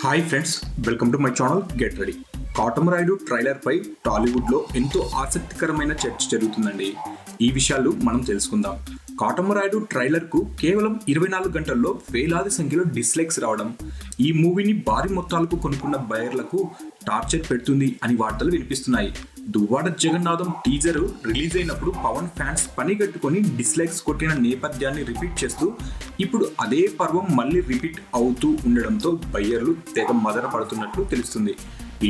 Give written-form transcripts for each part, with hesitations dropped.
Hi friends, welcome to my channel get ready. Katamarayudu trailer పై టాలీవుడ్ లో ఎంతో ఆసక్తికరమైన చర్చ జరుగుతుందండి. ఈ విషయాలు మనం తెలుసుకుందాం. కాటమరాయుడు ట్రైలర్ కు కేవలం 24 గంటల్లో వేలాది సంఖ్యలో డిస్లైక్స్ రావడం ఈ మూవీని భారీ మొత్తాలకు కొనుక్కున్న బయర్లకు టార్చర్ పెడుతుంది అని వార్తలు వినిపిస్తున్నాయి. దువ్వాడ జగన్నాథం టీజర్ రిలీజ్ అయినప్పుడు పవన్ ఫ్యాన్స్ పనిగట్టుకొని డిస్లైక్స్ కొట్టిన నేపథ్యాన్ని రిపీట్ చేస్తూ ఇప్పుడు అదే పర్వం మళ్ళీ రిపీట్ అవుతూ ఉండడంతో బయ్యర్లు తెగ మదన పడుతున్నట్లు తెలుస్తుంది.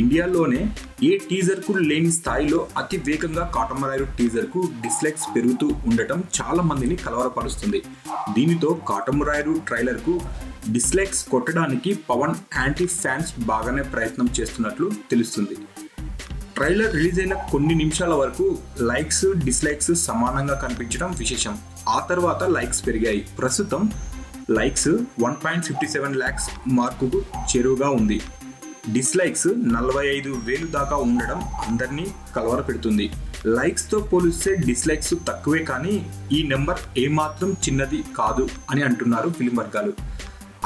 ఇండియాలోనే ఏ టీజర్ కు లేని స్థాయిలో అతి వేగంగా కాటమరాయుడు టీజర్ కు డిస్లైక్స్ పెరుగుతూ ఉండటం చాలా మందిని కలవరపరుస్తుంది. దీనితో కాటమరాయుడు ట్రైలర్ కు డిస్లైక్స్ కొట్టడానికి పవన్ యాంటీ ఫ్యాన్స్ బాగానే ప్రయత్నం చేస్తున్నట్లు తెలుస్తుంది. ట్రైలర్ రిలీజ్ అయిన కొన్ని నిమిషాల వరకు లైక్స్ డిస్లైక్స్ సమానంగా కనిపించడం విశేషం. ఆ తర్వాత లైక్స్ పెరిగాయి. ప్రస్తుతం లైక్స్ 1.57 lakhs మార్కుకు చేరువగా ఉంది. డిస్లైక్స్ 45,000 దాకా ఉండడం అందరినీ కలవరపెడుతుంది. లైక్స్ తో పోలిస్తే డిస్లైక్స్ తక్కువే, కానీ ఈ నెంబర్ ఏమాత్రం చిన్నది కాదు అని అంటున్నారు ఫిల్మ్ వర్గాలు.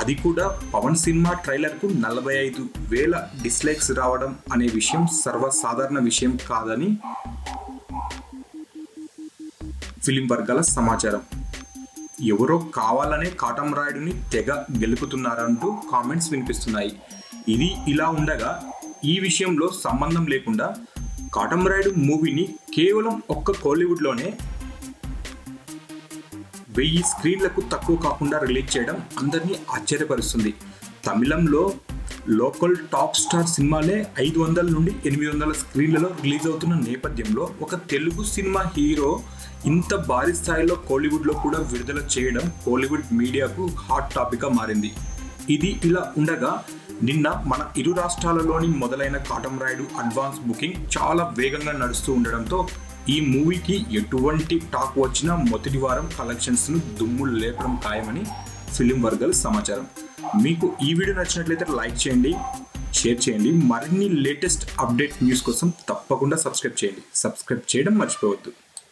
అది కూడా పవన్ సినిమా ట్రైలర్ కు 45,000 డిస్లైక్స్ రావడం అనే విషయం సర్వసాధారణ విషయం కాదని ఫిల్మ్ వర్గాల సమాచారం. ఎవరో కావాలనే కాటమరాయుడుని తెగ గెలుపుతున్నారంటూ కామెంట్స్ వినిపిస్తున్నాయి. ఇది ఇలా ఉండగా ఈ విషయంలో సంబంధం లేకుండా కాటమరాయుడు మూవీని కేవలం ఒక్క కోలీవుడ్లోనే 1000 స్క్రీన్లకు తక్కువ కాకుండా రిలీజ్ చేయడం అందరినీ ఆశ్చర్యపరుస్తుంది. తమిళంలో లోకల్ టాప్ స్టార్ సినిమాలే 500 నుండి 800 స్క్రీన్లలో రిలీజ్ అవుతున్న నేపథ్యంలో ఒక తెలుగు సినిమా హీరో ఇంత భారీ స్థాయిలో కోలీవుడ్లో కూడా విడుదల చేయడం కోలీవుడ్ మీడియాకు హాట్ టాపిక్గా మారింది. ఇది ఇలా ఉండగా నిన్న మన ఇరు రాష్ట్రాలలోని మొదలైన కాటమరాయుడు అడ్వాన్స్ బుకింగ్ చాలా వేగంగా నడుస్తూ ఉండడంతో ఈ మూవీకి ఎటువంటి టాక్ వచ్చినా మొదటి వారం కలెక్షన్స్ను దుమ్ము లేపడం ఖాయమని ఫిలిం వర్గాల సమాచారం. మీకు ఈ వీడియో నచ్చినట్లయితే లైక్ చేయండి, షేర్ చేయండి. మరిన్ని లేటెస్ట్ అప్డేట్ న్యూస్ కోసం తప్పకుండా సబ్స్క్రైబ్ చేయండి. సబ్స్క్రైబ్ చేయడం మర్చిపోవద్దు.